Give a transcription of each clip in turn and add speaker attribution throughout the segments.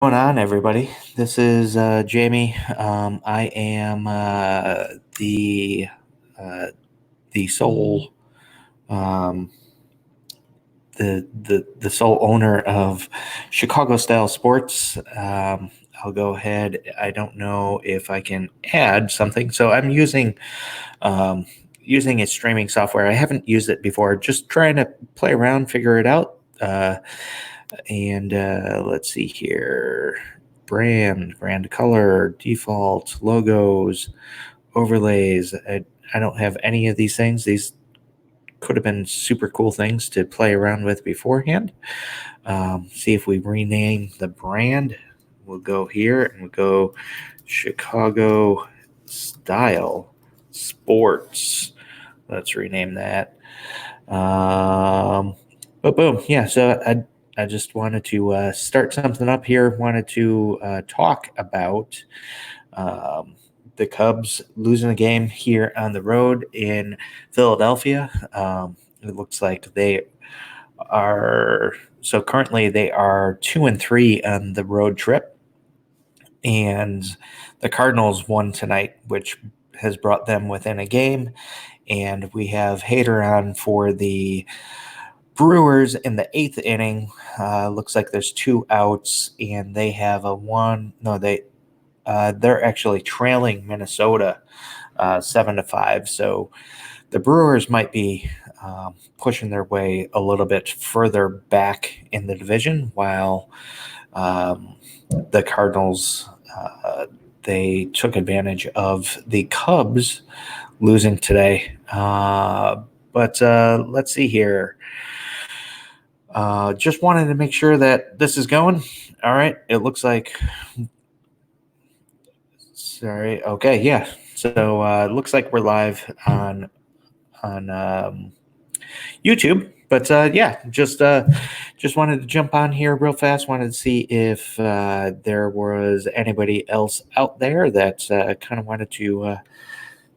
Speaker 1: Going on, everybody? This is Jamie. I am the uh, the sole um, the sole owner of Chicago Style Sports. I'll go ahead. I don't know if I can add something, so I'm um, using a streaming software. I haven't used it before. Just trying to play around, figure it out. And let's see here. Brand color, default, logos, overlays. I don't have any of these things. These could have been super cool things to play around with beforehand. See if we rename the brand. We'll go here and we'll go Chicago Style Sports. Let's rename that. But boom, yeah. So I just wanted to start something up here. Wanted to talk about um, the Cubs losing a game here on the road in Philadelphia. It looks like they are currently they are 2-3 on the road trip, and the Cardinals won tonight, which has brought them within a game. And we have Hader on for the Brewers in the eighth inning. Looks like there's two outs, and they have a one. No, they're actually trailing Minnesota 7-5. So the Brewers might be pushing their way a little bit further back in the division, while the Cardinals they took advantage of the Cubs losing today. But let's see here. Just wanted to make sure that this is going. All right. It looks like. Sorry. Okay. Yeah. So it looks like we're live on YouTube. But yeah, just wanted to jump on here real fast. Wanted to see if there was anybody else out there that kind of wanted to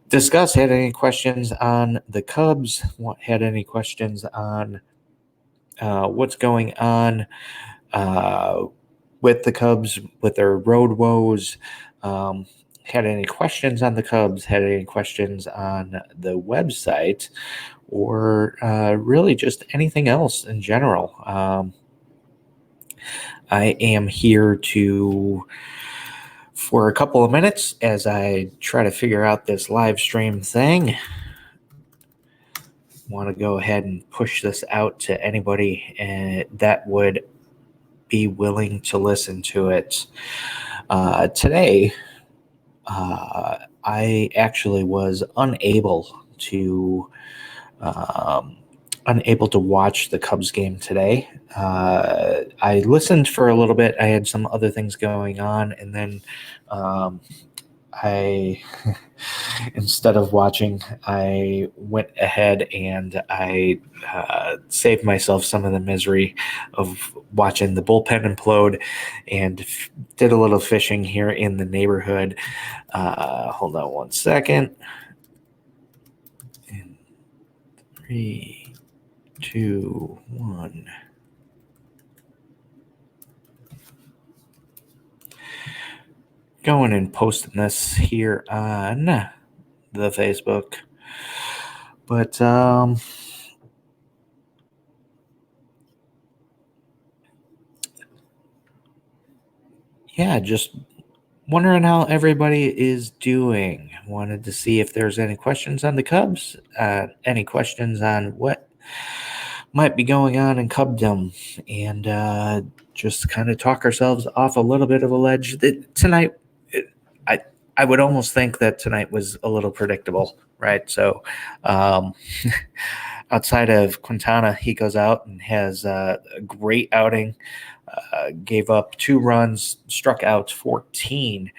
Speaker 1: discuss. Had any questions on the Cubs? Had any questions on what's going on with the Cubs with their road woes? Had any questions on the Cubs? Had any questions on the website? Or really just anything else in general. I am here for a couple of minutes as I try to figure out this live stream thing. Want to go ahead and push this out to anybody that would be willing to listen to it. Today, I actually was unable to watch the Cubs game today. I listened for a little bit. I had some other things going on, and then I instead of watching, I went ahead and I saved myself some of the misery of watching the bullpen implode, and did a little fishing here in the neighborhood. Hold on one second. 3, 2, 1. Going and posting this here on the Facebook. But yeah, just wondering how everybody is doing. Wanted to see if there's any questions on the Cubs, any questions on what might be going on in Cubdom, and just kind of talk ourselves off a little bit of a ledge. Tonight, I would almost think that tonight was a little predictable, right? So, outside of Quintana, he goes out and has a great outing. Gave up 2 runs, struck out 14.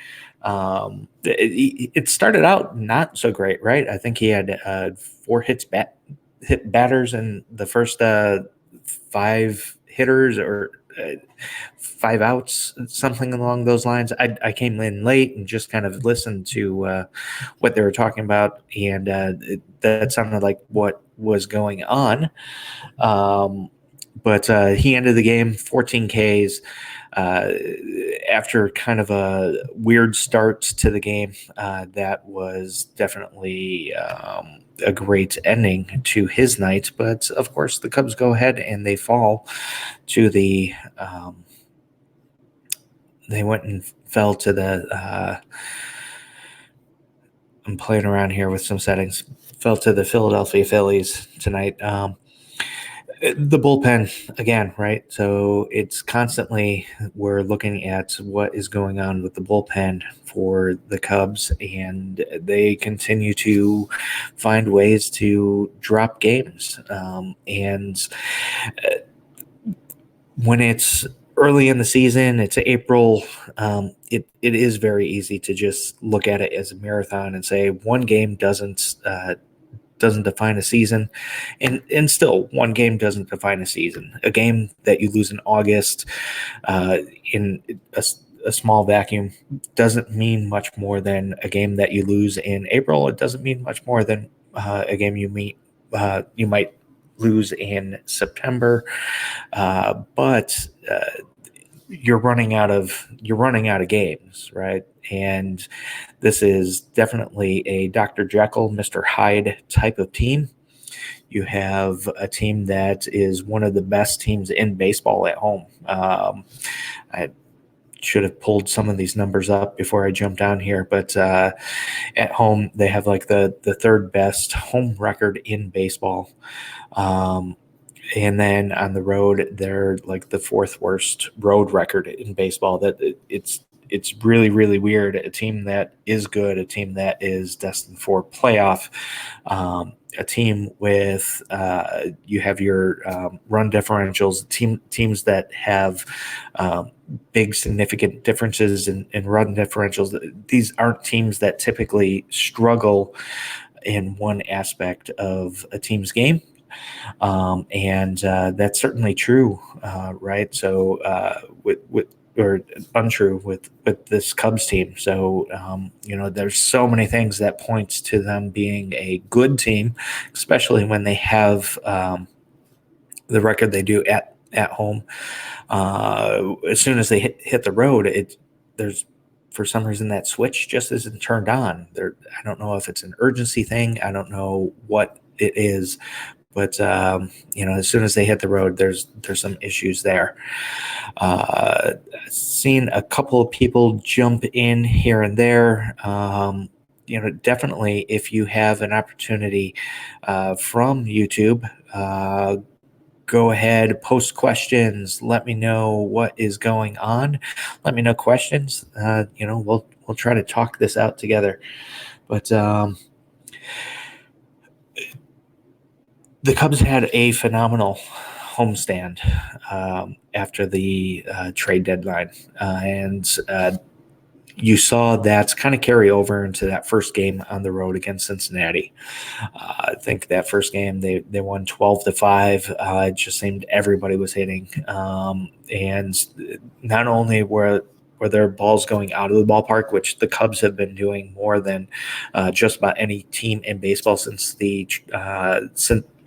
Speaker 1: It started out not so great, right? I think he had 4 hit batters in the first 5 hitters, or 5 outs, something along those lines. I came in late and just kind of listened to what they were talking about, and that sounded like what was going on. But he ended the game 14 Ks. after kind of a weird start to the game, that was definitely a great ending to his night. But of course, the Cubs go ahead and they fall to the. They went and fell to the. I'm playing around here with some settings. Fell to the Philadelphia Phillies tonight. The bullpen again, right? So it's constantly we're looking at what is going on with the bullpen for the Cubs, and they continue to find ways to drop games. And when it's early in the season, it's April. It is very easy to just look at it as a marathon and say one game doesn't define a season, and still one game doesn't define a season. A game that you lose in August in a small vacuum doesn't mean much more than a game that you lose in April. It doesn't mean much more than a game you might lose in September. But you're running out of games, right? And this is definitely a Dr. Jekyll, Mr. Hyde type of team. You have a team that is one of the best teams in baseball at home. I should have pulled some of these numbers up before I jumped on here, but at home they have like the third best home record in baseball. And then on the road, they're like the fourth worst road record in baseball. That it's really, really weird. A team that is good, a team that is destined for playoff, a team with you have your run differentials, teams that have big significant differences in run differentials. These aren't teams that typically struggle in one aspect of a team's game. And that's certainly true, right? So with or untrue with this Cubs team. So there's so many things that points to them being a good team, especially when they have the record they do at home. As soon as they hit the road, there's for some reason that switch just isn't turned on. I don't know if it's an urgency thing. I don't know what it is. But as soon as they hit the road, there's some issues there. Seen a couple of people jump in here and there. Definitely if you have an opportunity from YouTube, go ahead, post questions. Let me know what is going on. Let me know questions. We'll try to talk this out together. But the Cubs had a phenomenal homestand after the trade deadline, and you saw that kind of carry over into that first game on the road against Cincinnati. I think that first game they won 12-5. It just seemed everybody was hitting, and not only were their balls going out of the ballpark, which the Cubs have been doing more than just about any team in baseball since the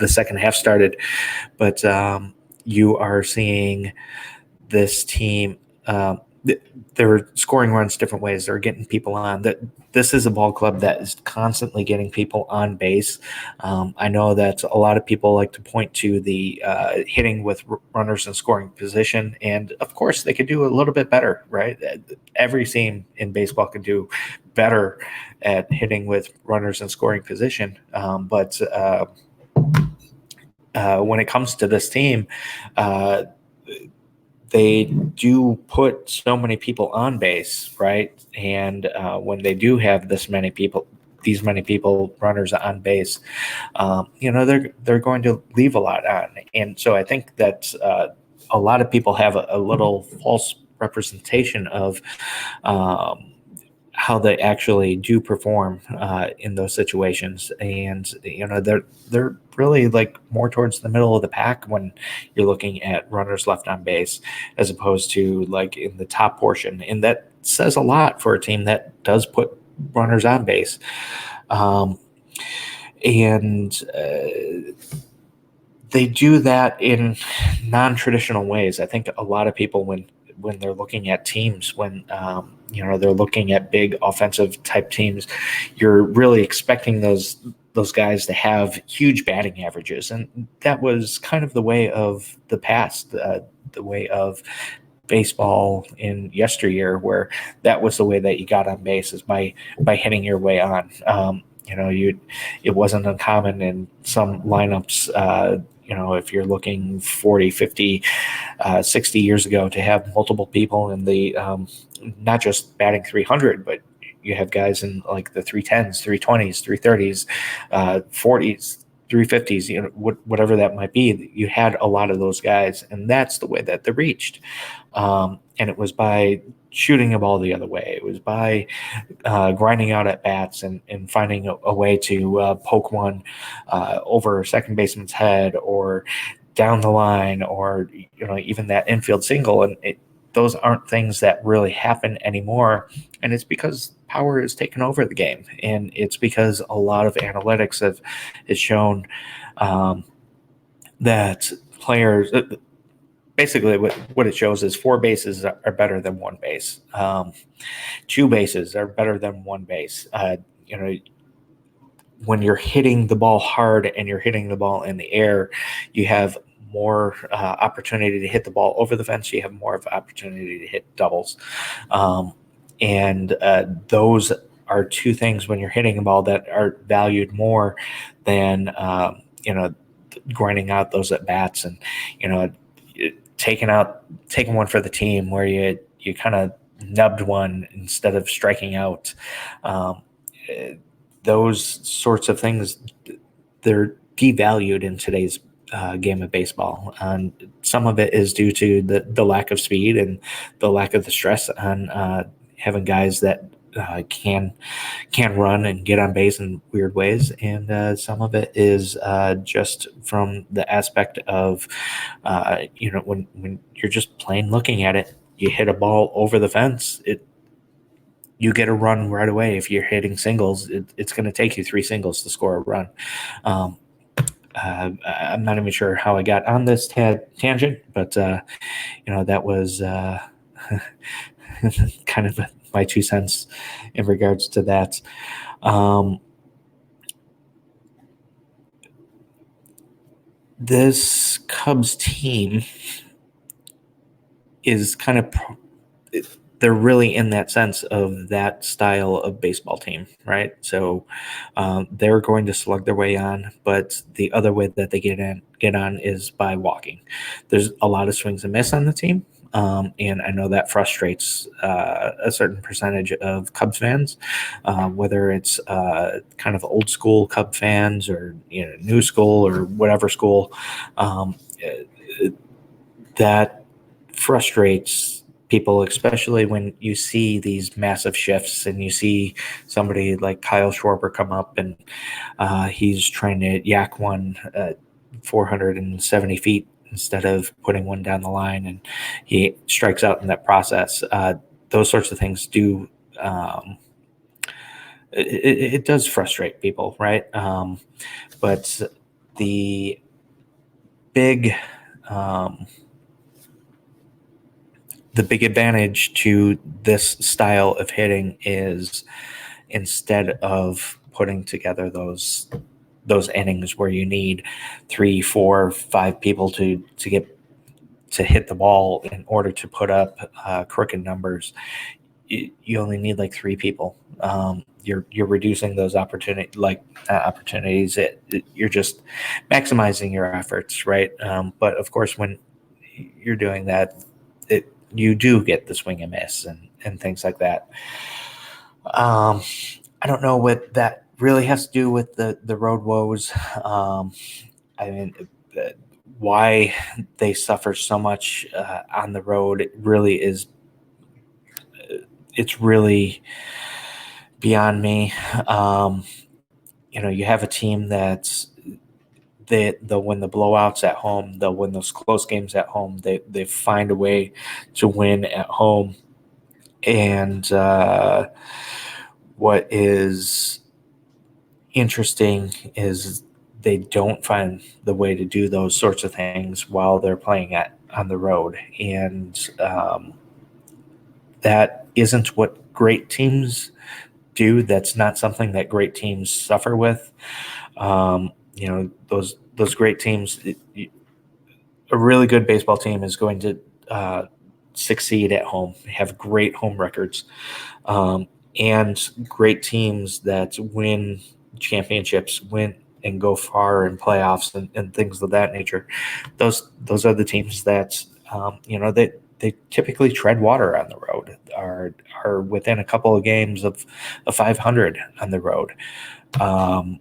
Speaker 1: second half started. But you are seeing this team. They're scoring runs different ways. They're getting people on. This is a ball club that is constantly getting people on base. I know that a lot of people like to point to the hitting with runners in scoring position, and of course they could do a little bit better, right? Every team in baseball can do better at hitting with runners in scoring position, but when it comes to this team, they do put so many people on base, right? And when they do have these many people runners on base, they're going to leave a lot on. And so I think that a lot of people have a little false representation of how they actually do perform in those situations. And they're really like more towards the middle of the pack when you're looking at runners left on base, as opposed to like in the top portion. And that says a lot for a team that does put runners on base. And they do that in non-traditional ways. I think a lot of people, when when they're looking at teams, when they're looking at big offensive type teams, you're really expecting those guys to have huge batting averages, and that was kind of the way of the past, the way of baseball in yesteryear, where that was the way that you got on base, is by hitting your way on. It wasn't uncommon in some lineups, if you're looking 40, 50, 60 years ago, to have multiple people in the not just batting 300, but you have guys in like the 310s, 320s, 330s, 40s, 350s, whatever that might be. You had a lot of those guys, and that's the way that they reached. And it was by shooting the ball the other way. It was by grinding out at bats and finding a way to poke one over second baseman's head or down the line, or even that infield single. And those aren't things that really happen anymore. And it's because power has taken over the game, and it's because a lot of analytics has shown that players. Basically, what it shows is 4 bases are better than 1 base. 2 bases are better than 1 base. When you're hitting the ball hard and you're hitting the ball in the air, you have more opportunity to hit the ball over the fence. You have more of an opportunity to hit doubles. And those are 2 things when you're hitting a ball that are valued more than, grinding out those at bats and, taking one for the team, where you kind of nubbed one instead of striking out. Those sorts of things, they're devalued in today's game of baseball. And some of it is due to the lack of speed and the lack of the stress on having guys that can run and get on base in weird ways, and some of it is just from the aspect of when you're just plain looking at it, you hit a ball over the fence, you get a run right away. If you're hitting singles, it's going to take you 3 singles to score a run. I'm not even sure how I got on this tangent, but that was kind of my 2 cents in regards to that. This Cubs team is kind of they're really in that sense of that style of baseball team, right? So they're going to slug their way on, but the other way that they get on is by walking. There's a lot of swings and miss on the team. And I know that frustrates a certain percentage of Cubs fans, whether it's kind of old school Cub fans or new school or whatever school. That frustrates people, especially when you see these massive shifts and you see somebody like Kyle Schwarber come up and he's trying to yak one 470 feet instead of putting one down the line, and he strikes out in that process. Those sorts of things do it does frustrate people, right? But the big advantage to this style of hitting is, instead of putting together those innings where you need 3, 4, 5 people to hit the ball in order to put up crooked numbers, you only need like 3 people. You're reducing those opportunities. You're just maximizing your efforts, right? But of course, when you're doing that, you do get the swing and miss and things like that. I don't know what that really has to do with the road woes. I mean, why they suffer so much on the road, it really is. It's really beyond me. You have a team that's they'll win the blowouts at home. They'll win those close games at home. They find a way to win at home. And what is interesting is they don't find the way to do those sorts of things while they're playing on the road. And that isn't what great teams do. That's not something that great teams suffer with. Those great teams, a really good baseball team is going to succeed at home, have great home records, and great teams that win championships, win and go far in playoffs and things of that nature. Those are the teams that they typically tread water on the road, are within a couple of games of 500 on the road. When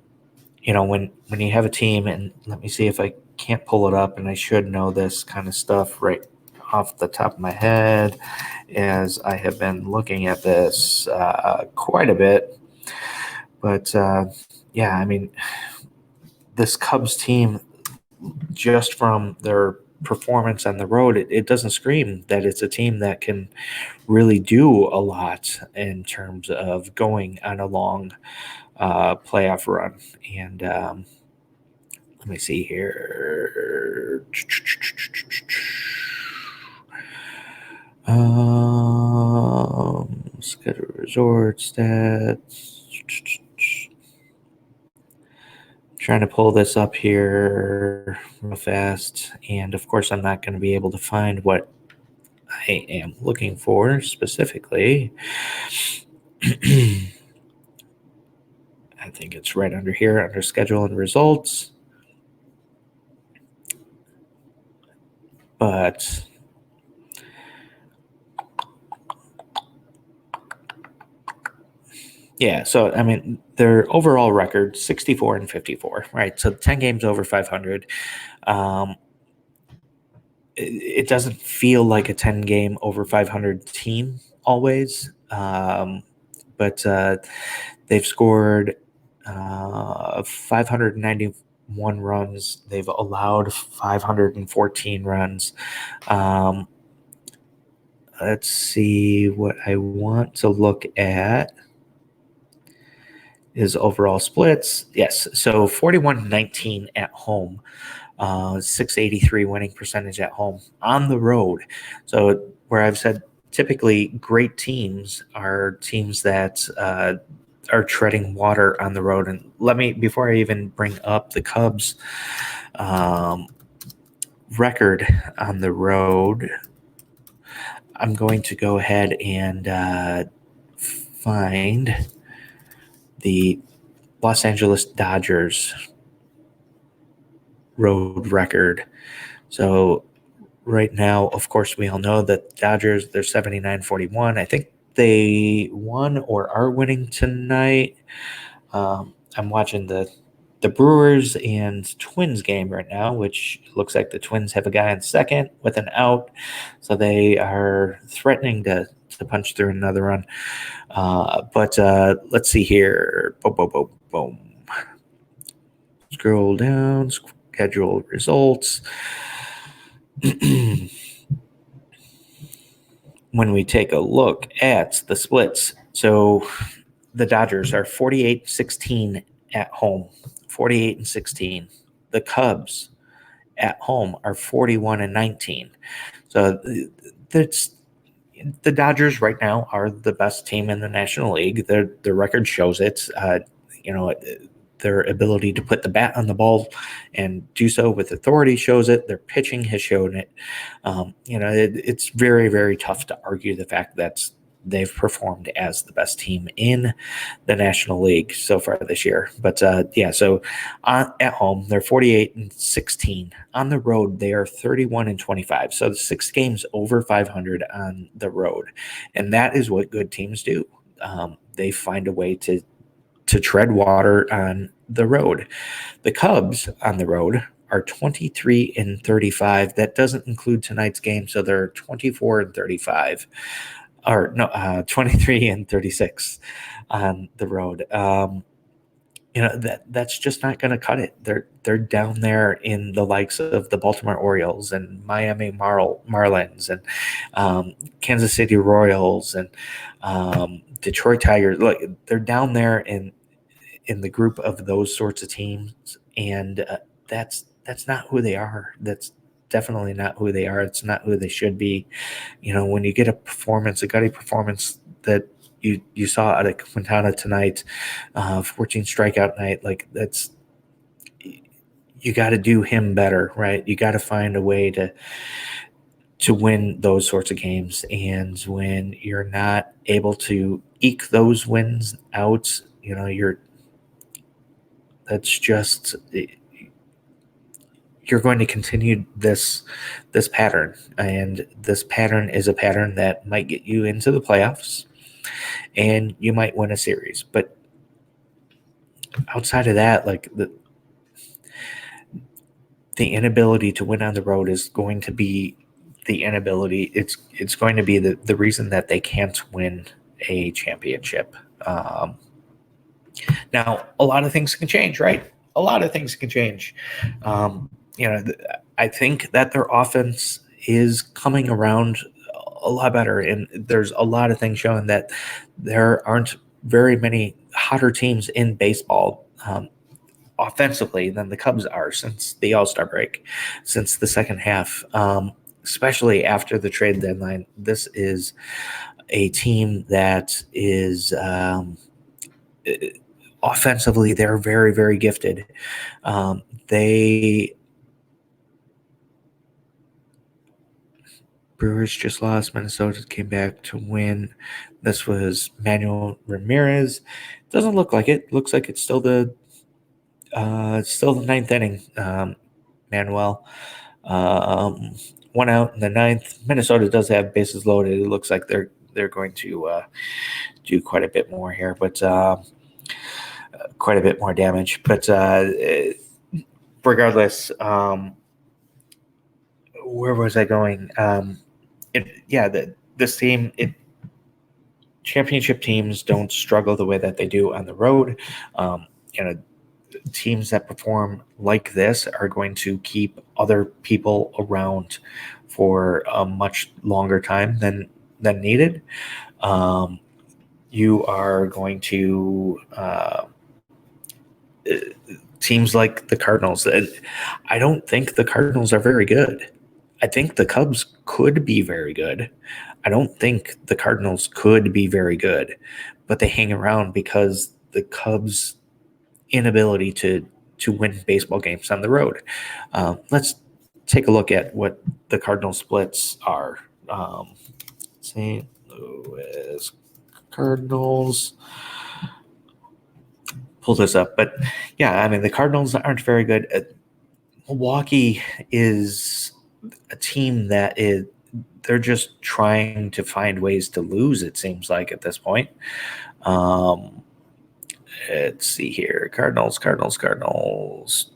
Speaker 1: you have a team, and let me see if I can't pull it up, and I should know this kind of stuff right off the top of my head, as I have been looking at this quite a bit. But this Cubs team, just from their performance on the road, it doesn't scream that it's a team that can really do a lot in terms of going on a long playoff run. And let me see here. Schedule resort stats. Trying to pull this up here real fast, and of course I'm not going to be able to find what I am looking for specifically. I think it's right under here, under schedule and results. But yeah, so I mean, their overall record 64-54, right? So 10 games over 500. It doesn't feel like a 10 game over 500 team always, but they've scored 591 runs. They've allowed 514 runs. Let's see, what I want to look at is overall splits. Yes, so 41-19 at home, 683 winning percentage at home. On the road, so where I've said typically great teams are teams that are treading water on the road. And before I even bring up the Cubs record on the road, I'm going to go ahead and find the Los Angeles Dodgers road record. So right now, of course, we all know that Dodgers, they're 79-41. I think they won or are winning tonight. I'm watching the Brewers and Twins game right now, which looks like the Twins have a guy on second with an out. So they are threatening to punch through another run. But let's see here. Boom, boom, boom, boom. Scroll down, schedule results. When we take a look at the splits, so the Dodgers are 48-16 at home, 48-16. The Cubs at home are 41-19. So that's the Dodgers right now are the best team in the National League. Their record shows it. Their ability to put the bat on the ball and do so with authority shows it. Their pitching has shown it. It's very, very tough to argue the fact that they've performed as the best team in the National League so far this year. But so at home, they're 48-16. On the road, they are 31-25. So 6 games over 500 on the road. And that is what good teams do. They find a way to tread water on the road. The Cubs on the road are 23-35. That doesn't include tonight's game, so they're 24-35. 23-36 on the road. That's just not going to cut it. They're down there in the likes of the Baltimore Orioles and Miami Marlins and Kansas City Royals and Detroit Tigers. Look, they're down there in the group of those sorts of teams, and that's not who they are. That's definitely not who they are. It's not who they should be. When you get a gutty performance that you saw out of Quintana tonight, 14 strikeout night, like you got to do him better, right? You got to find a way to win those sorts of games. And when you're not able to eke those wins out, that's just, you're going to continue this pattern, and this pattern is a pattern that might get you into the playoffs, and you might win a series. But outside of that, like the inability to win on the road is going to be the inability. It's going to be the reason that they can't win a championship. Now, a lot of things can change, right? A lot of things can change. I think that their offense is coming around a lot better, and there's a lot of things showing that there aren't very many hotter teams in baseball offensively than the Cubs are since the All-Star break, since the second half, especially after the trade deadline. This is a team that is offensively, they're very, very gifted. Brewers just lost. Minnesota came back to win. This was Manuel Ramirez. Doesn't look like it. Looks like it's still the ninth inning. Manuel, 1 out in the ninth. Minnesota does have bases loaded. It looks like they're going to do quite a bit more here, but quite a bit more damage. But regardless, where was I going? This team, championship teams don't struggle the way that they do on the road. Teams that perform like this are going to keep other people around for a much longer time than needed. You are going to teams like the Cardinals. I don't think the Cardinals are very good. I think the Cubs could be very good. I don't think the Cardinals could be very good, but they hang around because the Cubs' inability to win baseball games on the road. Let's take a look at what the Cardinal splits are. St. Louis Cardinals. Pull this up, but yeah, I mean the Cardinals aren't very good. Milwaukee is a team that they're just trying to find ways to lose, it seems like, at this point. Let's see here. Cardinals.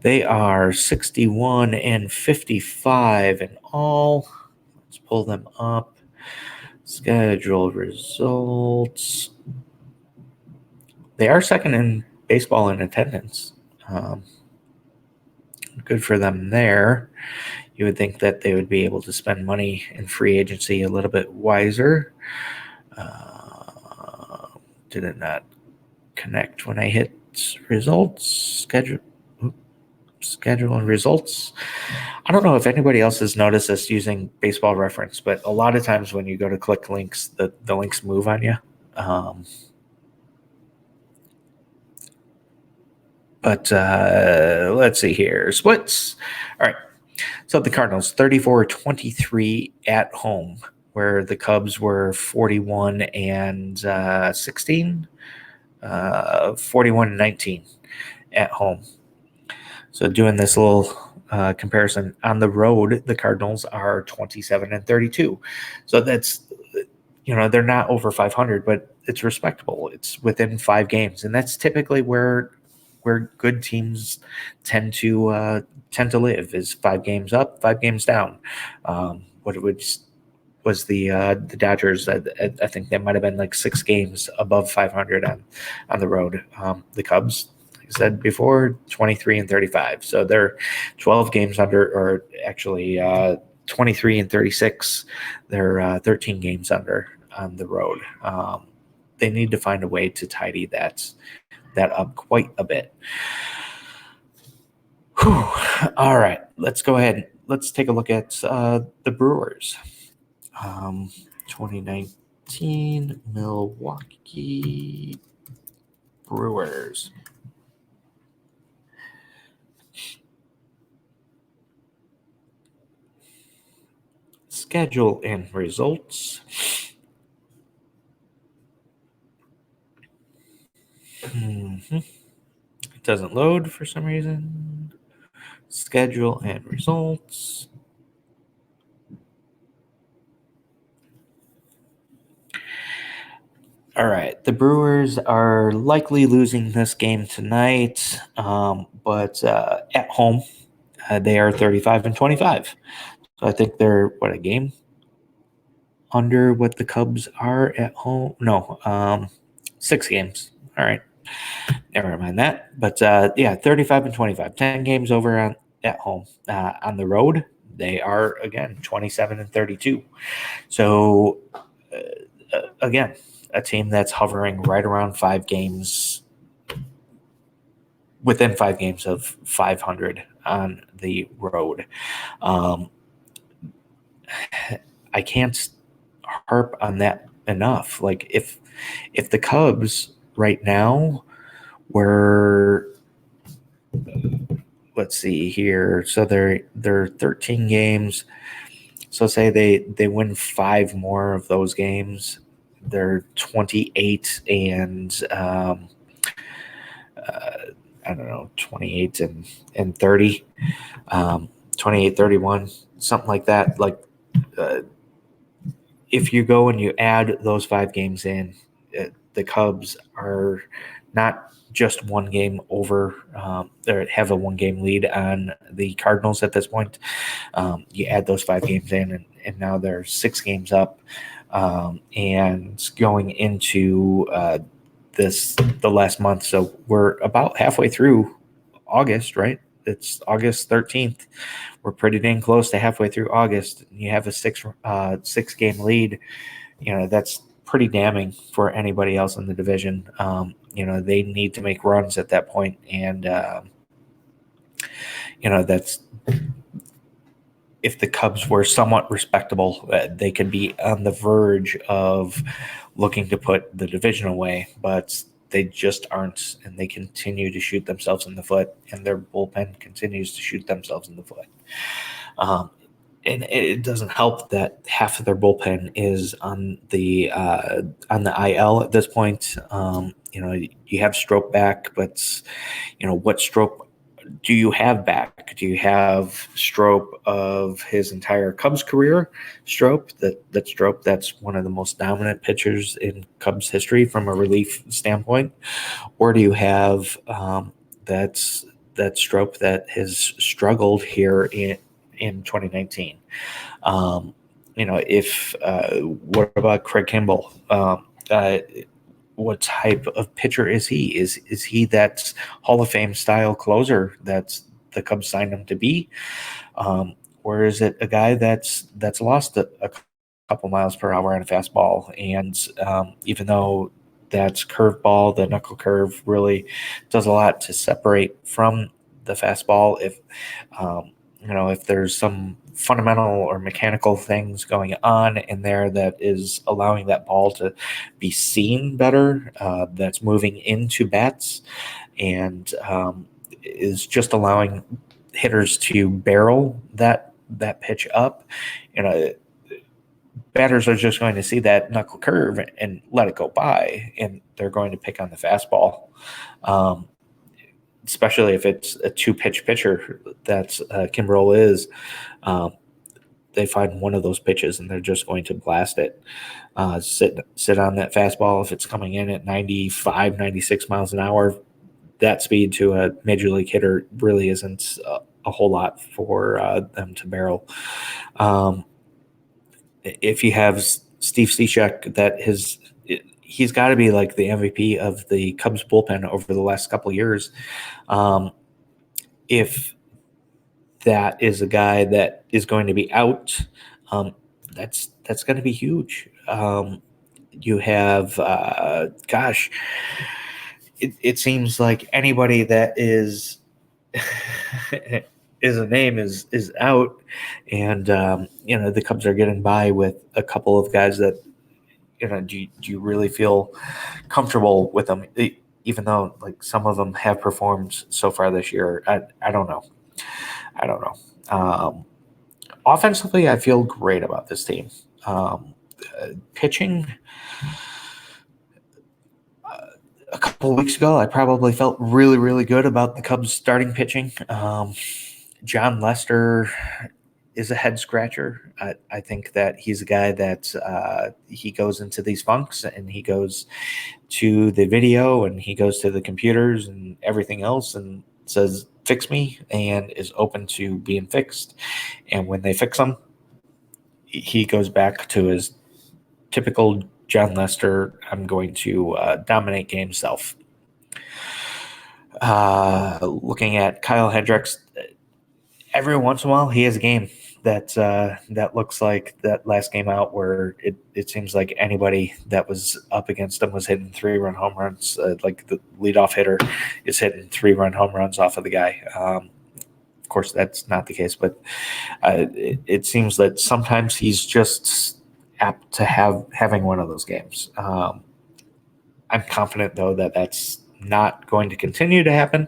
Speaker 1: They are 61 and 55 in all. Let's pull them up. Scheduled results. They are second in baseball in attendance. Good for them there. You would think that they would be able to spend money in free agency a little bit wiser. Did it not connect when I hit results? Schedule and results. I don't know if anybody else has noticed this using Baseball Reference, but a lot of times when you go to click links, the links move on you. But let's see here. Splits. All right. So the Cardinals, 34-23 at home, where the Cubs were 41 and 16, 41 and 19 at home. So doing this little comparison, on the road, the Cardinals are 27 and 32. So that's, they're not over 500, but it's respectable. It's within 5 games, and that's typically where good teams tend to live, is 5 games up, 5 games down. What it was the Dodgers. I think they might have been like 6 games above 500 on the road. The Cubs, like I said before, 23 and 35. So they're 12 games under, or actually 23 and 36. They're 13 games under on the road. They need to find a way to tidy that up quite a bit. Whew. All right, let's go ahead. Let's take a look at the Brewers. 2019 Milwaukee Brewers. Schedule and results. It doesn't load for some reason. Schedule and results. All right. The Brewers are likely losing this game tonight, but at home, they are 35-25. So I think they're, a game under what the Cubs are at home? No, 6 games. All right. Never mind that. But 35-25, 10 games over at home. On the road, they are, again, 27-32. So, again, a team that's hovering right around 5 games, within 5 games of 500 on the road. I can't harp on that enough. Like, if the Cubs right now were, let's see here, so they're 13 games. So say they win 5 more of those games, they're 28 and I don't know, 28 and 30, 28, 31, something like that. Like, if you go and you add those 5 games in, the Cubs are not just 1 game over, or have a 1 game lead on the Cardinals at this point. You add those 5 games in, and now they're 6 games up, and going into the last month. So we're about halfway through August, right? It's August 13th. We're pretty dang close to halfway through August. You have a 6 game lead. That's pretty damning for anybody else in the division. They need to make runs at that point, and that's, if the Cubs were somewhat respectable, they could be on the verge of looking to put the division away, but they just aren't, and they continue to shoot themselves in the foot, and their bullpen continues to shoot themselves in the foot. And it doesn't help that half of their bullpen is on the IL at this point. You have Strop back, but what Strop do you have back? Do you have Strop of his entire Cubs career? Strop that's one of the most dominant pitchers in Cubs history from a relief standpoint, or do you have that Strop that has struggled here in 2019? If what about Craig Kimball? What type of pitcher is he? Is he that Hall of Fame style closer that's the Cubs signed him to be, or is it a guy that's lost a couple miles per hour on a fastball? And even though that's curveball, the knuckle curve really does a lot to separate from the fastball. If there's some fundamental or mechanical things going on in there that is allowing that ball to be seen better, that's moving into bats, and is just allowing hitters to barrel that pitch up. Batters are just going to see that knuckle curve and let it go by, and they're going to pick on the fastball. Especially if it's a 2-pitch pitcher that Kimbrel is. They find one of those pitches and they're just going to blast it. Sit on that fastball. If it's coming in at 95, 96 miles an hour, that speed to a major league hitter really isn't a whole lot for them to barrel. If you have Steve Cishek, he's got to be like the MVP of the Cubs bullpen over the last couple of years. If that is a guy that is going to be out, that's going to be huge. You have, it seems like anybody that is is a name is out, and the Cubs are getting by with a couple of guys that do you really feel comfortable with them? Even though like some of them have performed so far this year, I don't know. I don't know. Offensively, I feel great about this team. Pitching, a couple of weeks ago, I probably felt really, really good about the Cubs starting pitching. John Lester is a head scratcher. I think that he's a guy that he goes into these funks and he goes to the video and he goes to the computers and everything else and says, fix me, and is open to being fixed. And when they fix him, he goes back to his typical John Lester, I'm going to dominate game self. Looking at Kyle Hendricks, every once in a while he has a game that looks like that last game out where it seems like anybody that was up against him was hitting 3-run home runs. Like the leadoff hitter is hitting 3-run home runs off of the guy. Of course, that's not the case, but it seems that sometimes he's just apt to having one of those games. I'm confident, though, that that's not going to continue to happen,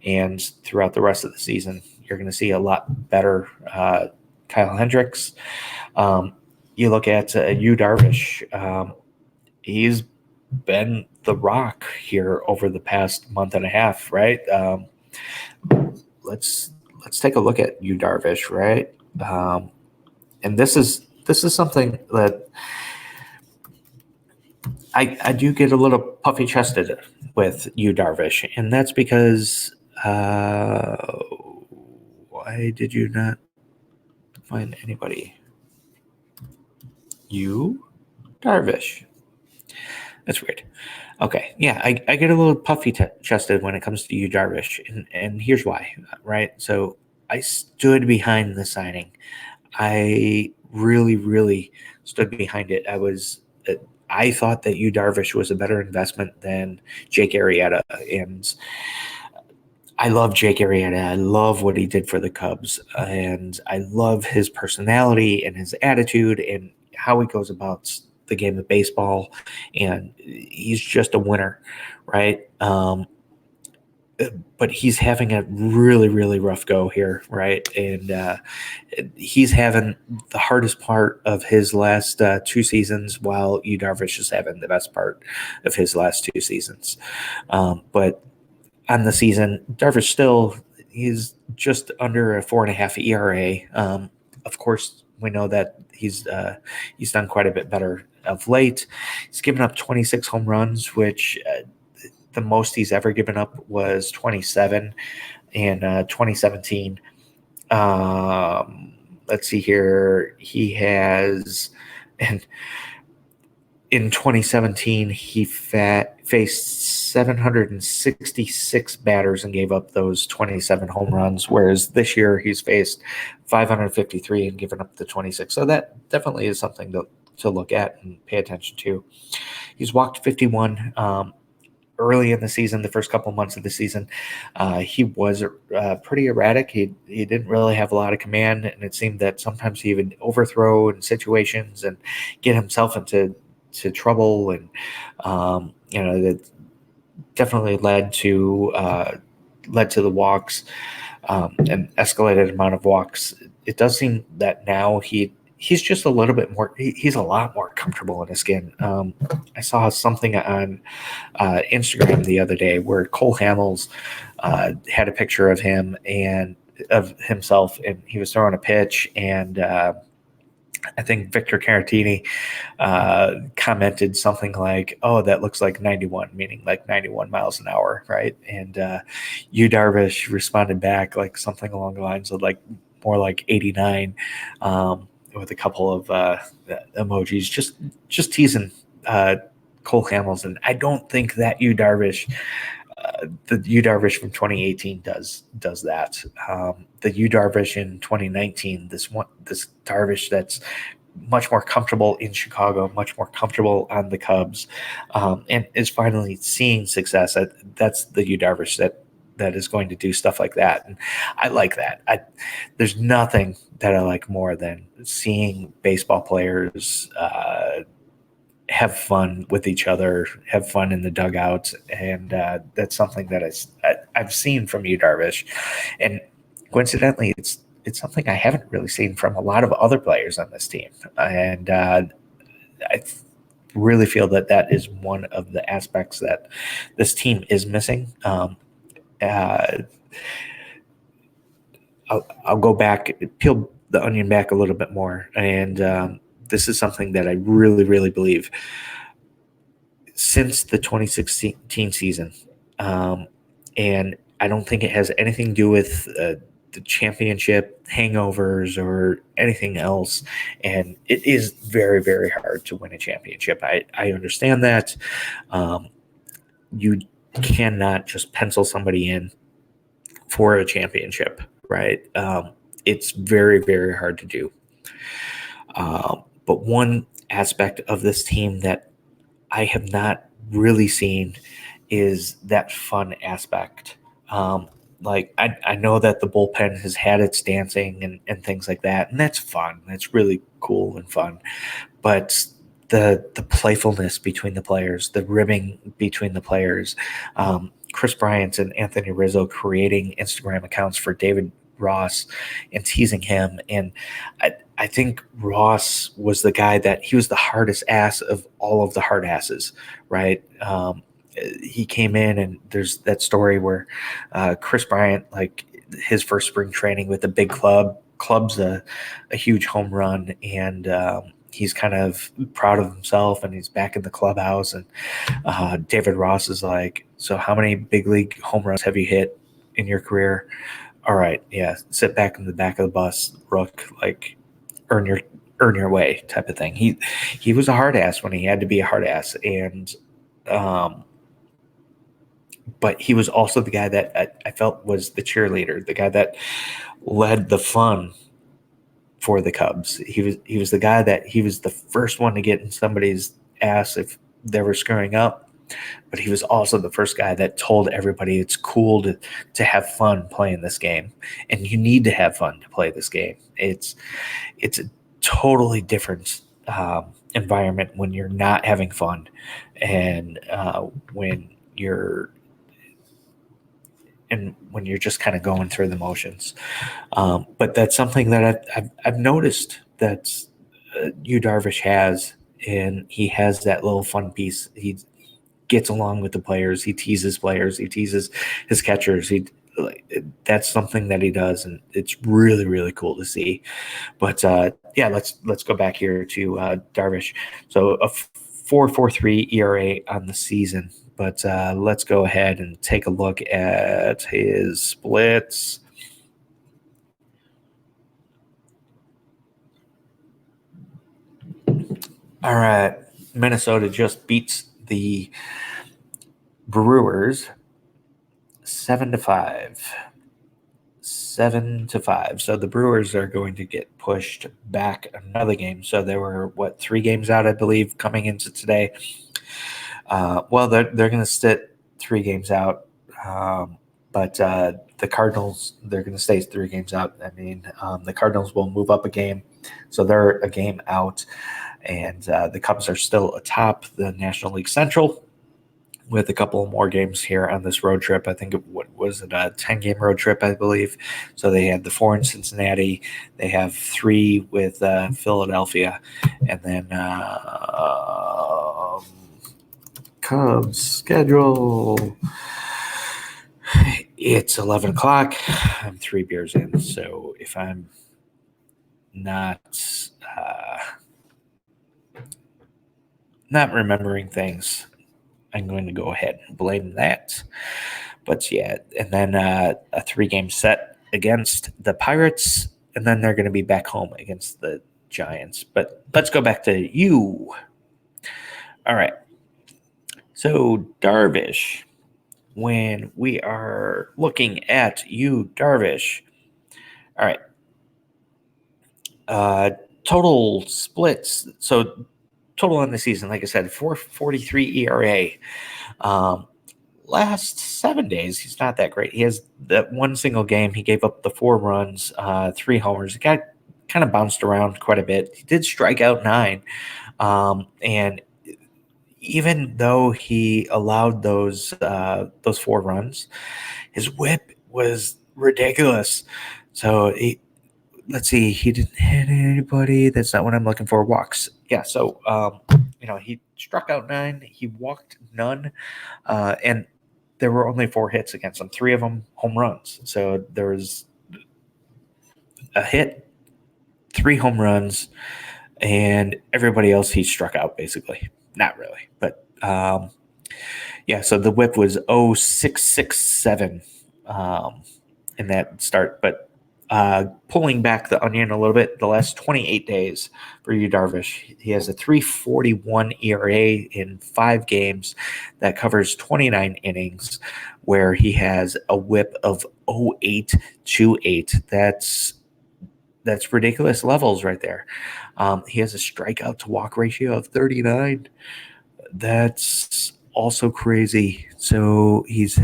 Speaker 1: and throughout the rest of the season, you're going to see a lot better Kyle Hendricks. You look at Yu Darvish. He's been the rock here over the past month and a half, right? Let's take a look at Yu Darvish, right? And this is something that I do get a little puffy chested with Yu Darvish, and that's because why did you not find anybody? Yu Darvish. That's weird. Okay, yeah, I get a little puffy chested when it comes to Yu Darvish, and here's why, right? So I stood behind the signing. I really, really stood behind it. I thought that Yu Darvish was a better investment than Jake Arrieta, and I love Jake Arrieta. I love what he did for the Cubs, and I love his personality and his attitude and how he goes about the game of baseball, and he's just a winner, right? But he's having a really, really rough go here, right? And he's having the hardest part of his last 2 seasons, while Yu Darvish is having the best part of his last 2 seasons. But on the season, Darvish still he's just under a 4.5 ERA. Of course, we know that he's done quite a bit better of late. He's given up 26 home runs, which the most he's ever given up was 27 in 2017. Let's see here. He has, and in 2017, he faced 766 batters and gave up those 27 home runs, whereas this year he's faced 553 and given up the 26. So that definitely is something to look at and pay attention to. He's walked 51 early in the season, the first couple months of the season. He was pretty erratic. He didn't really have a lot of command, and it seemed that sometimes he would overthrow in situations and get himself into trouble, and that definitely led to the walks, an escalated amount of walks. It does seem that now he's just a little bit more, he's a lot more comfortable in his skin. I saw something on Instagram the other day where Cole Hamels had a picture of him and of himself, and he was throwing a pitch, and I think Victor Caratini commented something like, "Oh, that looks like 91," meaning like 91 miles an hour, right? And Yu Darvish responded back like something along the lines of like more like 89, with a couple of emojis, just teasing Cole Hamels. And I don't think that Yu Darvish, the Yu Darvish from 2018 does that. The Yu Darvish in 2019, this Darvish that's much more comfortable in Chicago, much more comfortable on the Cubs, and is finally seeing success. That's the Yu Darvish that that is going to do stuff like that. And I like that. There's nothing that I like more than seeing baseball players have fun with each other, have fun in the dugouts, and that's something that I've seen from you, Darvish. And coincidentally, it's something I haven't really seen from a lot of other players on this team. And I really feel that is one of the aspects that this team is missing. Uh, I'll go back, peel the onion back a little bit more, and this is something that I really, really believe. Since the 2016 season, and I don't think it has anything to do with the championship hangovers or anything else. And it is very, very hard to win a championship. I understand that. You cannot just pencil somebody in for a championship, right? It's very, very hard to do. But one aspect of this team that I have not really seen is that fun aspect. Like I know that the bullpen has had its dancing and things like that, and that's fun. That's really cool and fun. But the playfulness between the players, the ribbing between the players, Chris Bryant and Anthony Rizzo creating Instagram accounts for David Ross and teasing him. And I think Ross was the guy that he was the hardest ass of all of the hard asses, right? He came in, and there's that story where Chris Bryant, like his first spring training with a big club's a huge home run, and he's kind of proud of himself, and he's back in the clubhouse. And David Ross is like, "So how many big league home runs have you hit in your career?" All right, yeah, sit back in the back of the bus, Rook, like earn your way type of thing. He was a hard ass when he had to be a hard ass, and but he was also the guy that I felt was the cheerleader, the guy that led the fun for the Cubs. He was the guy that he was the first one to get in somebody's ass if they were screwing up. But he was also the first guy that told everybody it's cool to have fun playing this game, and you need to have fun to play this game. It's a totally different environment when you're not having fun, and when you're just kind of going through the motions. But that's something that I've noticed that Yu Darvish has, and he has that little fun piece. He gets along with the players. He teases players. He teases his catchers. That's something that he does, and it's really, really cool to see. But yeah, let's go back here to Darvish. So a 4.43 ERA on the season. But let's go ahead and take a look at his splits. All right, Minnesota just beats the Brewers 7-5. 7-5. So the Brewers are going to get pushed back another game. So they were 3 games out, I believe, coming into today. Well, they're going to sit 3 games out, but the Cardinals, they're going to stay 3 games out. I mean, the Cardinals will move up a game, so they're a game out, and the Cubs are still atop the National League Central with a couple more games here on this road trip. I think it was a 10-game road trip, I believe. So they had the 4 in Cincinnati. They have 3 with Philadelphia, and then Cubs schedule. It's 11 o'clock. I'm 3 beers in. So if I'm not remembering things, I'm going to go ahead and blame that. But yeah, and then a 3-game set against the Pirates, and then they're going to be back home against the Giants. But let's go back to you. All right. So Darvish, when we are looking at you, Darvish, all right. Total splits. So total on the season, like I said, 4.43 ERA. last 7 days, he's not that great. He has that one single game. He gave up the 4 runs, 3 homers. He got kind of bounced around quite a bit. He did strike out 9. And even though he allowed those 4 runs, his whip was ridiculous. So let's see, he didn't hit anybody. That's not what I'm looking for. Walks. Yeah. So he struck out 9. He walked none, and there were only 4 hits against him. 3 of them home runs. So there was a hit, 3 home runs, and everybody else he struck out basically. Not really, but so the whip was 0.667 in that start. But pulling back the onion a little bit, the last 28 days for Yu Darvish, he has a 3.41 ERA in 5 games that covers 29 innings, where he has a whip of 0.828. That's ridiculous levels right there. He has a strikeout to walk ratio of 39. That's also crazy. So he's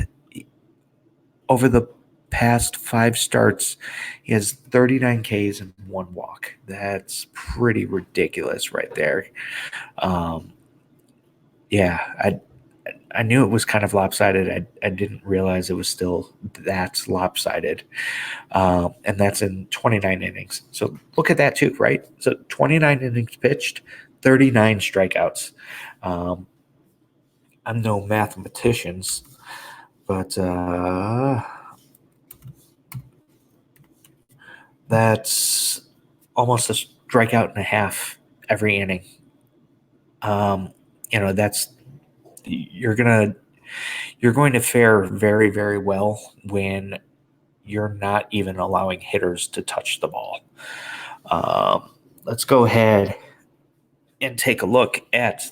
Speaker 1: over the past 5 starts, he has 39 Ks and 1 walk. That's pretty ridiculous right there. I knew it was kind of lopsided. I didn't realize it was still that lopsided. And that's in 29 innings. So look at that too, right? So 29 innings pitched, 39 strikeouts. I'm no mathematicians, but that's almost a strikeout and a half every inning. That's you're going to fare very, very well when you're not even allowing hitters to touch the ball. Let's go ahead and take a look at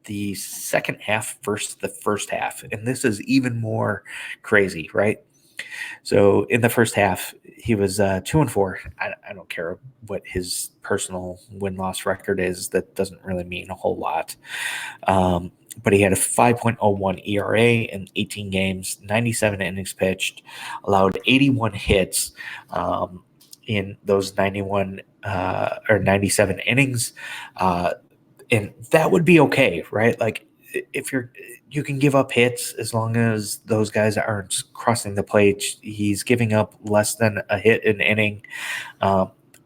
Speaker 1: the second half versus the first half. And this is even more crazy, right? So in the first half, he was 2-4. I don't care what his personal win-loss record is. That doesn't really mean a whole lot. But he had a 5.01 ERA in 18 games, 97 innings pitched, allowed 81 hits in those 91 or 97 innings. And that would be okay, right? Like if you can give up hits as long as those guys aren't crossing the plate. He's giving up less than a hit an inning,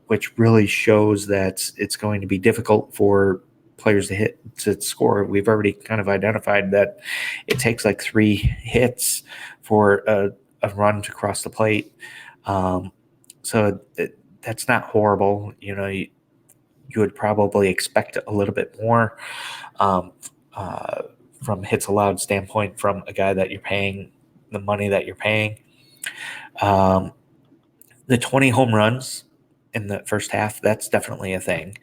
Speaker 1: which really shows that it's going to be difficult for players to score. We've already kind of identified that it takes like 3 hits for a run to cross the plate. So that's not horrible. You would probably expect a little bit more from hits allowed standpoint from a guy that you're paying the money that you're paying. The 20 home runs in the first half, that's definitely a thing.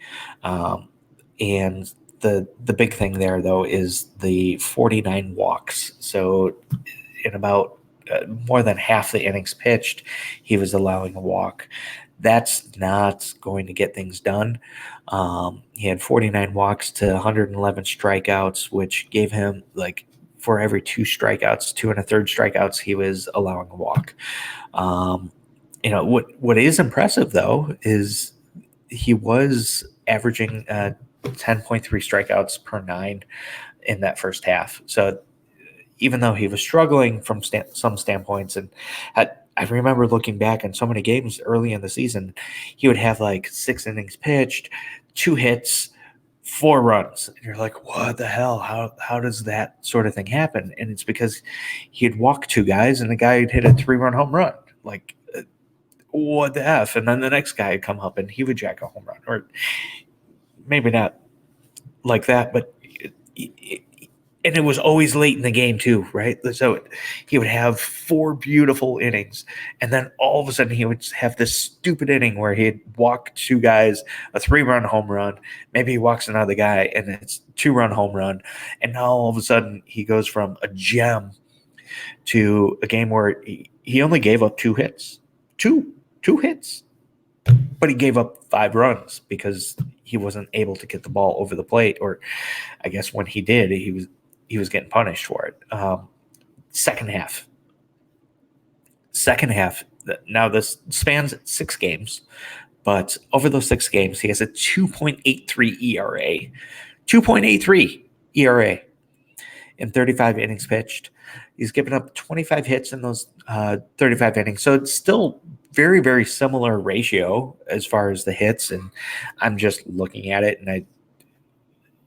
Speaker 1: And the big thing there, though, is the 49 walks. So in about more than half the innings pitched, he was allowing a walk. That's not going to get things done. He had 49 walks to 111 strikeouts, which gave him, like, for every 2 strikeouts, 2 1/3 strikeouts, he was allowing a walk. What is impressive, though, is he was averaging 10.3 strikeouts per 9 in that first half. So even though he was struggling from some standpoints, and I remember looking back on so many games early in the season, he would have like 6 innings pitched, 2 hits, 4 runs. And you're like, what the hell? How does that sort of thing happen? And it's because he'd walk 2 guys and the guy would hit a 3-run home run. Like, what the F? And then the next guy would come up and he would jack a home run. Or maybe not like that, but and it was always late in the game too, right? So he would have 4 beautiful innings, and then all of a sudden he would have this stupid inning where he'd walk 2 guys, a 3-run home run. Maybe he walks another guy, and it's 2-run home run. And now all of a sudden he goes from a gem to a game where he only gave up 2 hits, two hits, but he gave up 5 runs because he wasn't able to get the ball over the plate, or I guess when he did, he was getting punished for it. Second half. Now this spans 6 games, but over those 6 games, he has a 2.83 ERA. 2.83 ERA in 35 innings pitched. He's given up 25 hits in those 35 innings. So it's still very, very similar ratio as far as the hits. And I'm just looking at it, and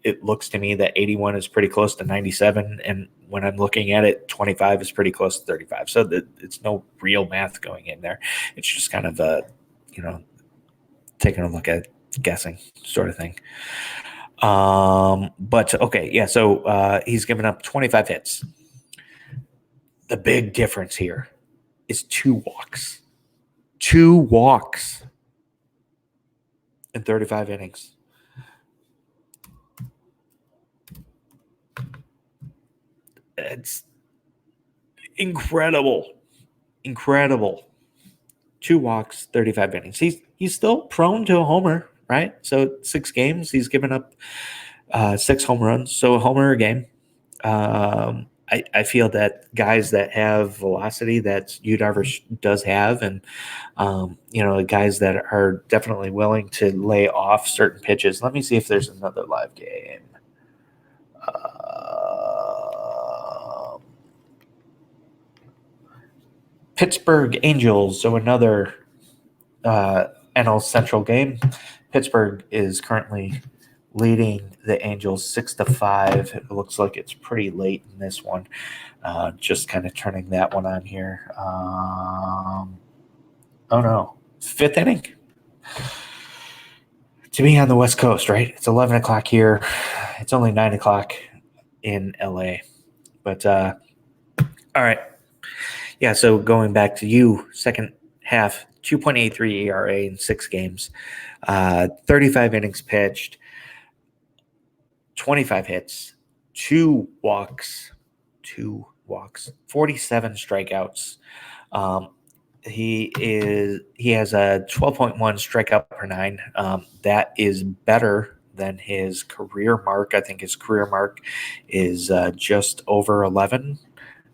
Speaker 1: it looks to me that 81 is pretty close to 97. And when I'm looking at it, 25 is pretty close to 35. So it's no real math going in there. It's just kind of taking a look at guessing sort of thing. But okay, yeah. So he's given up 25 hits. The big difference here is 2 walks. 2 walks in 35 innings. It's incredible. 2 walks, 35 innings. He's still prone to a homer, right? So 6 games, he's given up 6 home runs, so a homer a game. I feel that guys that have velocity that Yu Darvish does have, and guys that are definitely willing to lay off certain pitches. Let me see if there's another live game. Pittsburgh Angels, so another NL Central game. Pittsburgh is currently leading the Angels 6-5. It looks like it's pretty late in this one. Just kind of turning that one on here. Oh no, 5th inning. To be on the West Coast, right? It's 11 o'clock here. It's only 9 o'clock in LA. But all right. Yeah, so going back to you, second half, 2.83 ERA in 6 games, 35 innings pitched, 25 hits, 2 walks, 47 strikeouts. He has a 12.1 strikeout per 9. That is better than his career mark. I think his career mark is just over 11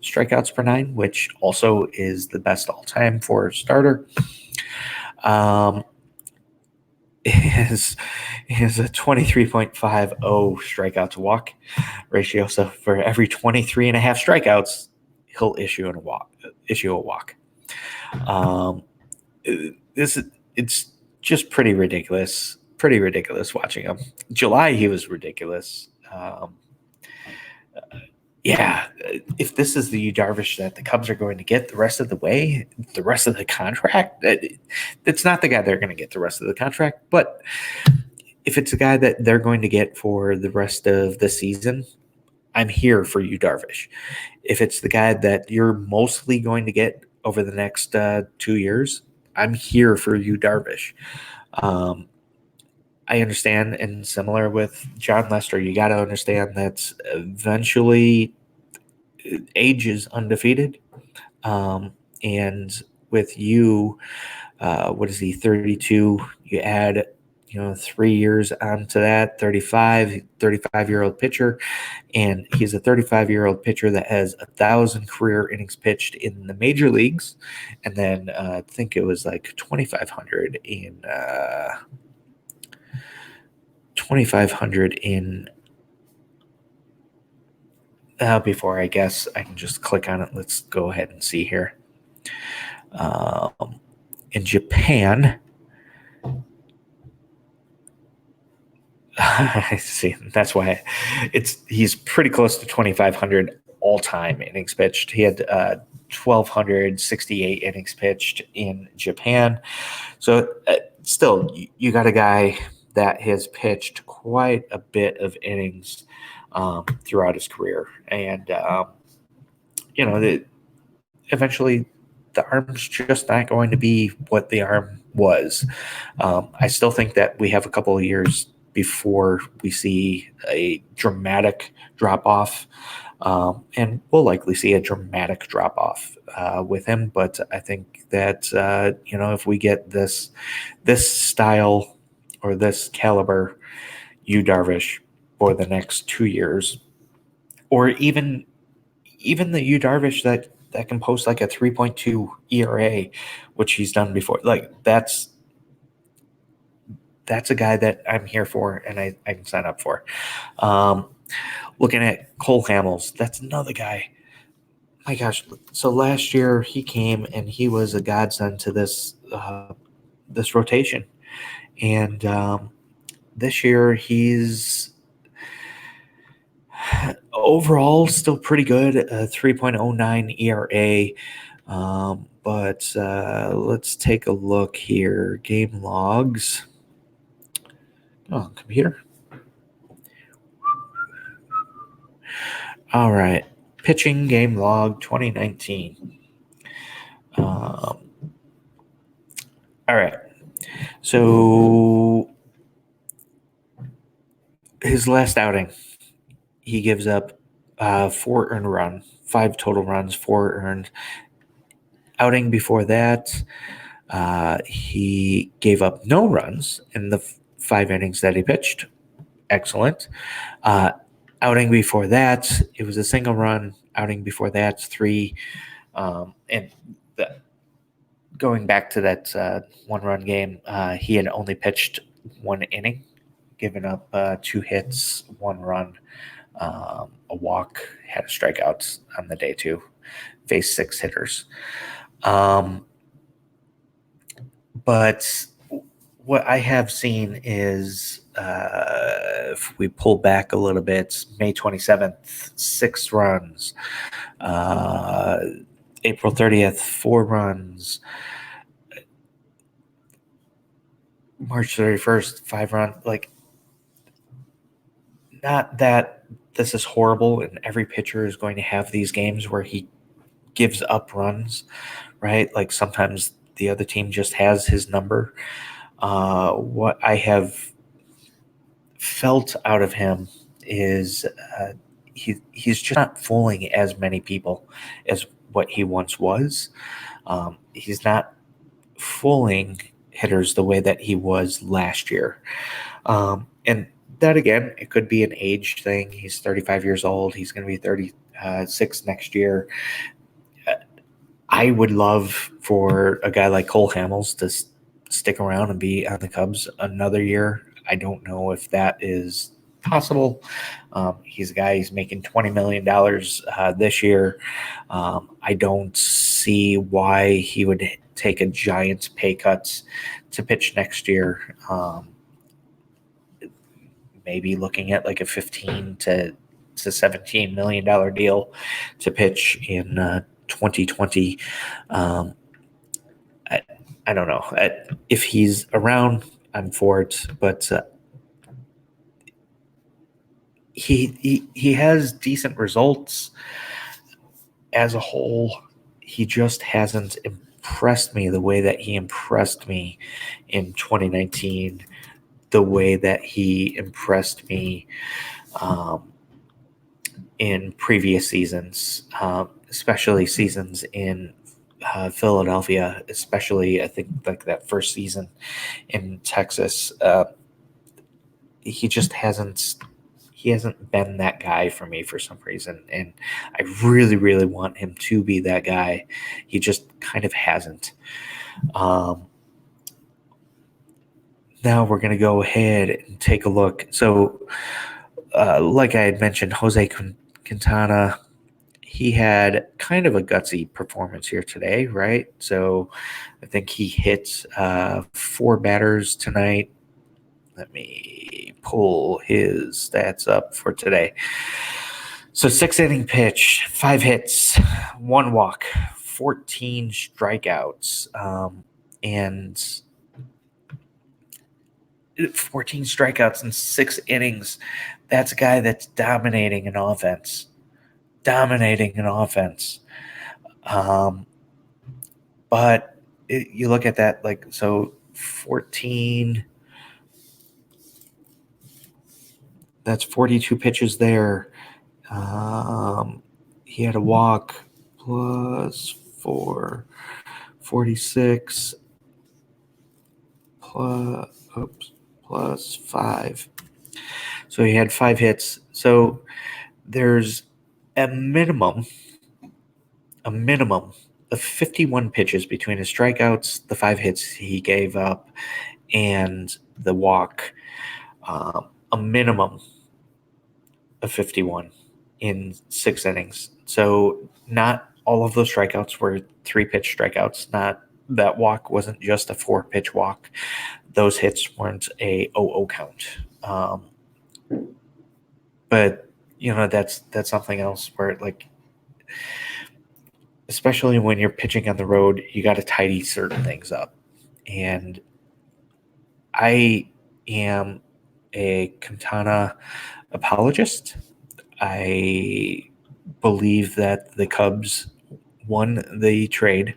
Speaker 1: strikeouts per 9, which also is the best all time for a starter. Is a 23.50 strikeout to walk ratio. So for every 23 and a half strikeouts, he'll issue a walk. It's just pretty ridiculous watching him. July, he was ridiculous. Yeah, if this is the Yu Darvish that the Cubs are going to get the rest of the way, the rest of the contract, it's not the guy they're going to get the rest of the contract. But if it's a guy that they're going to get for the rest of the season, I'm here for Yu Darvish. If it's the guy that you're mostly going to get over the next 2 years, I'm here for Yu Darvish. I understand, and similar with John Lester, you got to understand that eventually age is undefeated. And with you, what is he, 32? You add, 3 years onto that, 35-year-old pitcher. And he's a 35-year-old pitcher that has 1,000 career innings pitched in the major leagues. And then I think it was like 2,500 in before I guess I can just click on it. Let's go ahead and see here. In Japan, I see. That's why he's pretty close to 2,500 all-time innings pitched. He had 1,268 innings pitched in Japan. So still, you got a guy that has pitched quite a bit of innings throughout his career. And, eventually the arm's just not going to be what the arm was. I still think that we have a couple of years before we see a dramatic drop-off. And we'll likely see a dramatic drop-off with him. But I think that, if we get this style or this caliber Yu Darvish for the next 2 years, or even even the Yu Darvish that can post like a 3.2 ERA, which he's done before. Like that's a guy that I'm here for and I can sign up for. Looking at Cole Hamels, that's another guy. My gosh! So last year he came and he was a godsend to this rotation, and this year he's overall still pretty good, 3.09 ERA. But let's take a look here. Game logs. Oh, computer. All right. Pitching game log 2019. All right. So his last outing, he gives up 4 earned run, 5 total runs, 4 earned. Outing before that, he gave up no runs in the 5 innings that he pitched. Excellent. Outing before that, it was a single run. Outing before that, 3. And going back to that 1-run game, he had only pitched 1 inning, given up 2 hits, 1 run, a walk, had a strikeout on the day too, faced 6 hitters. But what I have seen is, if we pull back a little bit, May 27th, 6 runs. April 30th, 4 runs. March 31st, 5 runs. Like, not that this is horrible and every pitcher is going to have these games where he gives up runs, right? Like sometimes the other team just has his number. What I have felt out of him is he's just not fooling as many people as what he once was. He's not fooling hitters the way that he was last year. And that, again, it could be an age thing. He's 35 years old. He's going to be 36 next year. I would love for a guy like Cole Hamels to stick around and be on the Cubs another year. I don't know if that is possible. He's a guy, he's making $20 million this year. I don't see why he would take a giant pay cut to pitch next year. Maybe looking at like a $15 to $17 million deal to pitch in 2020. I don't know. If he's around, I'm for it. But he has decent results as a whole. He just hasn't impressed me the way that he impressed me in 2019, the way that he impressed me in previous seasons, especially seasons in Philadelphia, especially I think like that first season in Texas. He just hasn't been that guy for me for some reason, and I really, really want him to be that guy. He just kind of hasn't. Now we're going to go ahead and take a look. So, like I had mentioned, Jose Quintana, he had kind of a gutsy performance here today, right? So I think he hit 4 batters tonight. Let me pull his stats up for today. So 6-inning pitch, 5 hits, 1 walk, 14 strikeouts, and 14 strikeouts in 6 innings. That's a guy that's dominating an offense. But you look at that, like, so 14, that's 42 pitches there. He had a walk plus 4, 46 plus 5. So he had 5 hits. So there's a minimum a minimum of 51 pitches between his strikeouts, the 5 hits he gave up, and the walk. A minimum of 51 in 6 innings. So not all of those strikeouts were 3-pitch strikeouts. Not that walk wasn't just a 4-pitch walk. Those hits weren't a 0-0 count. But that's something else where, like, especially when you're pitching on the road, you got to tidy certain things up. And I am a Quintana apologist. I believe that the Cubs won the trade,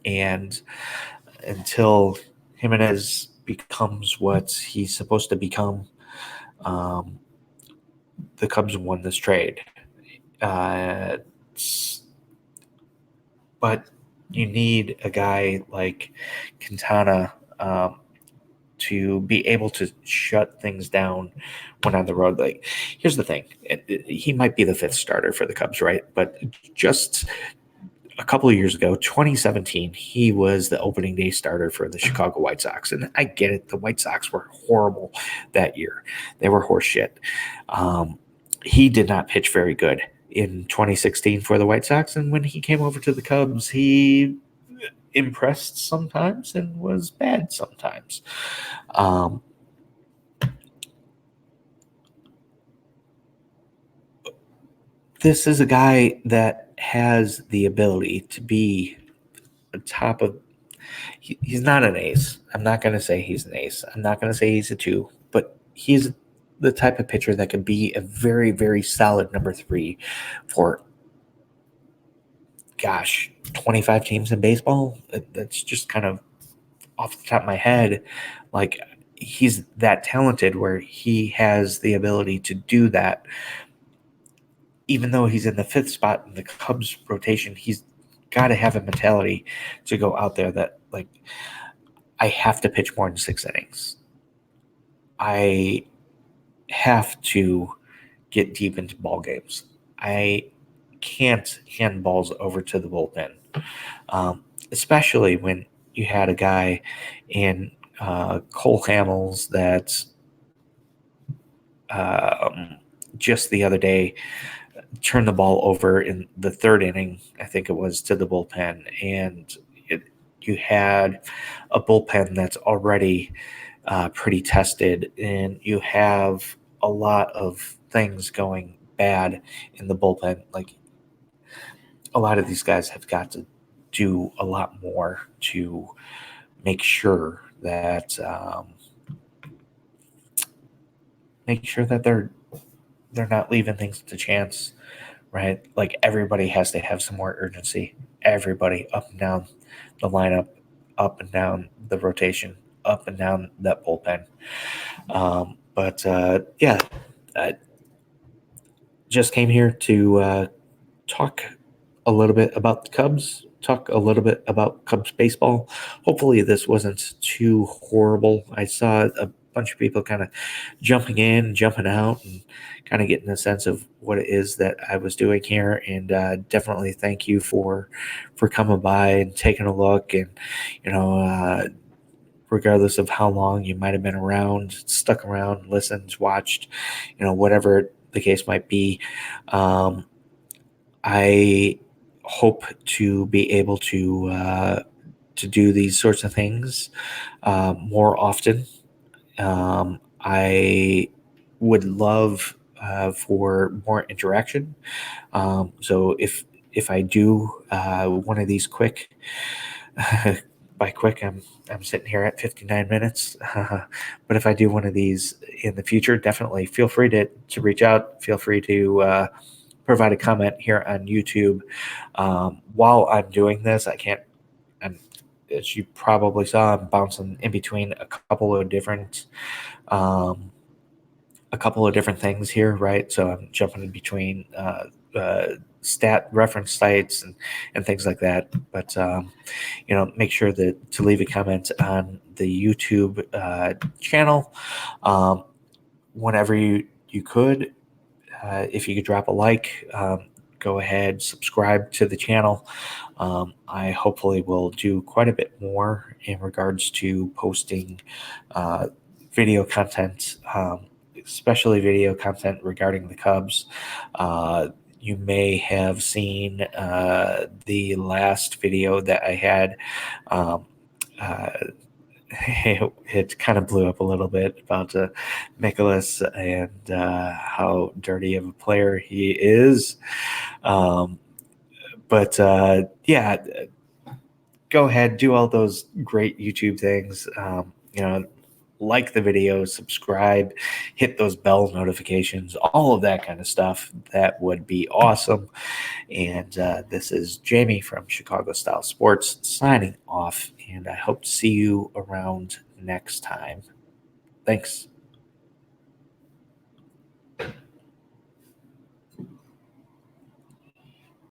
Speaker 1: and until Jimenez becomes what he's supposed to become, the Cubs won this trade. But you need a guy like Quintana to be able to shut things down when on the road. Like, here's the thing: he might be the 5th starter for the Cubs, right? But just a couple of years ago, 2017, he was the opening day starter for the Chicago White Sox. And I get it. The White Sox were horrible that year. They were horse shit. He did not pitch very good in 2016 for the White Sox. And when he came over to the Cubs, he impressed sometimes and was bad sometimes. This is a guy that has the ability to be on top of. He's not an ace. I'm not going to say he's an ace. I'm not going to say he's a 2, but he's the type of pitcher that could be a very, very solid number 3 for, 25 teams in baseball. That's just kind of off the top of my head. Like, he's that talented where he has the ability to do that. Even though he's in the 5th spot in the Cubs rotation, he's got to have a mentality to go out there that, like, I have to pitch more than 6 innings. I have to get deep into ball games. I can't hand balls over to the bullpen, especially when you had a guy in Cole Hamels that just the other day turned the ball over in the 3rd inning, I think it was, to the bullpen. And you had a bullpen that's already pretty tested, and you have a lot of things going bad in the bullpen. Like, a lot of these guys have got to do a lot more to make sure that they're not leaving things to chance, right? Like, everybody has to have some more urgency. Everybody up and down the lineup, up and down the rotation, up and down that bullpen. I just came here to talk a little bit about the Cubs, talk a little bit about Cubs baseball. Hopefully this wasn't too horrible. I saw a bunch of people kind of jumping in, jumping out, and kind of getting a sense of what it is that I was doing here. And definitely thank you for coming by and taking a look. And, regardless of how long you might have been around, stuck around, listened, watched, whatever the case might be. I hope to be able to do these sorts of things more often. I would love for more interaction. So if I do one of these quick, by quick, I'm sitting here at 59 minutes. But if I do one of these in the future, definitely feel free to reach out. Feel free to provide a comment here on YouTube. While I'm doing this, as you probably saw, I'm bouncing in between a couple of different things here, right? So I'm jumping in between stat reference sites and things like that. But make sure to leave a comment on the YouTube channel whenever you could. If you could drop a like, go ahead, subscribe to the channel. I hopefully will do quite a bit more in regards to posting video content, especially video content regarding the Cubs. You may have seen the last video that I had. It kind of blew up a little bit about Nicholas and how dirty of a player he is. But yeah, go ahead, do all those great YouTube things. Like the video, subscribe, hit those bell notifications, all of that kind of stuff. That would be awesome. And this is Jamie from Chicago Style Sports signing off. And I hope to see you around next time. Thanks.